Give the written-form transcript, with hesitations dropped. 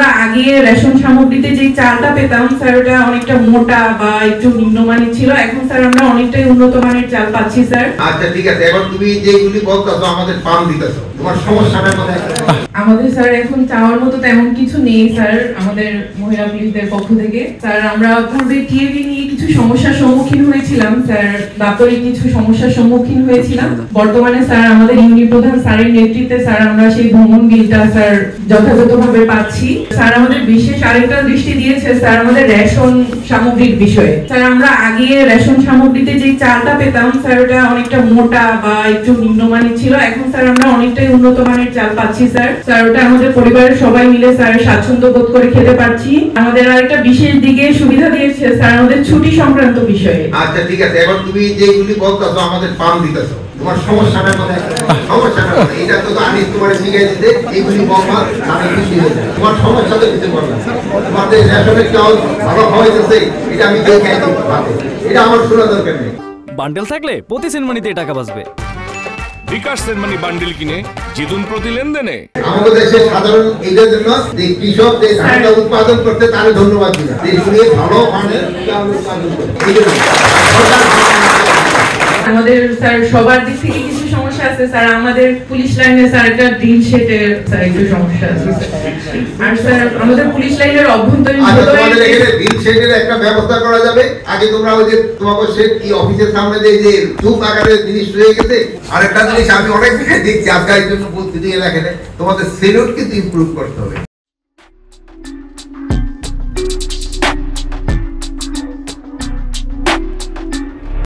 আমরা আগে রেশন সামগ্রীতে যে চালটা পেতাম স্যার ওটা অনেকটা মোটা বা একটু নিম্নমানের ছিল, এখন স্যার আমরা অনেকটাই উন্নত মানের চাল পাচ্ছি স্যার। আচ্ছা ঠিক আছে, এখন তুমি যেগুলি বলতেছো আমাদের পাম দিতেছো, তোমার সমস্যাটা কোথায়? আমাদের স্যার এখন চাওয়ার মতো তেমন কিছু নেই স্যার আমাদের মহিলা পুলিশদের পক্ষ থেকে। স্যার আমরা পূর্বে টিএবি নিয়ে কিছু সমস্যার সম্মুখীন হয়েছিলাম স্যার, দাপ্তরিক কিছু সমস্যার সম্মুখীন হয়েছিলাম। বর্তমানে স্যার আমাদের ইউনিট প্রধান স্যারের নেতৃত্বে স্যার আমরা সেই ভ্রমণ বিলটা স্যার যথাযথভাবে পাচ্ছি। স্যার আমাদের বিশেষ আরেকটা দৃষ্টি দিয়েছে স্যার আমাদের রেশন সামগ্রীর বিষয়ে। স্যার আমরা আগে রেশন সামগ্রীতে যে চালটা পেতাম স্যার ওটা অনেকটা মোটা বা একটু নিম্নমানের ছিল, এখন স্যার আমরা অনেকটাই উন্নত মানের চাল পাচ্ছি স্যার। স্যার ওটা আমাদের পরিবারের সবাই মিলে স্যার স্বাচ্ছন্দ্য বোধ করে খেতে পারছি। আমাদের আরেকটা বিশেষ দিকে সুবিধা দিয়েছে স্যার আমাদের ছুটি সংক্রান্ত বিষয়ে। আচ্ছা ঠিক আছে, এখন তুমি যেগুলি বলতেছো আমাদের পাম দিতেছো, তোমার সমস্যাটা কোথায়? সমস্যাটা এটা তো আমি তোমার শিখিয়ে দিতে এইগুলি বলবা আমি খুশি হয়ে যাই। তোমার সমস্যাটা কিছু বলবা, তোমাদের রেশনের চাল ভালো হয়েছে এটা আমি দেখে পাবো, এটা আমার শোনা দরকার নেই। বান্ডেল থাকলে প্রতি সেনমানিতে টাকা বাঁচবে। বিকাশ সেনমানি বান্ডেল কিনে জিতুন প্রতি লেনদেনে। আমাদের দেশের সাধারণ এইটার জন্য যে কৃষক যে ধানটা উৎপাদন করতে তারে ধন্যবাদ দিলাম, দেশগুলি ভালো মানের চাল উৎপাদন করে। আমাদের স্যার সবার দিক থেকে কিছু সমস্যা আছে স্যার, আমাদের পুলিশ লাইনে স্যার একটা ড্রিল শেডের স্যার একটু সমস্যা আছে আর স্যার আমাদের পুলিশ লাইনের অভ্যন্তরীণ তোমাদের এখানে ড্রিল শেডের একটা ব্যবস্থা করা যাবে। আগে তোমরা ওই যে তোমাকে শেড কি অফিসের সামনে যে ধূপ আকারের জিনিস রয়ে গেছে, আরেকটা জিনিস আমি অনেক জায়গায় দেখছি আজকাল জন্য বুদ্ধি দিয়ে রাখেন, তোমাদের সেলুট কিন্তু ইমপ্রুভ করতে হবে।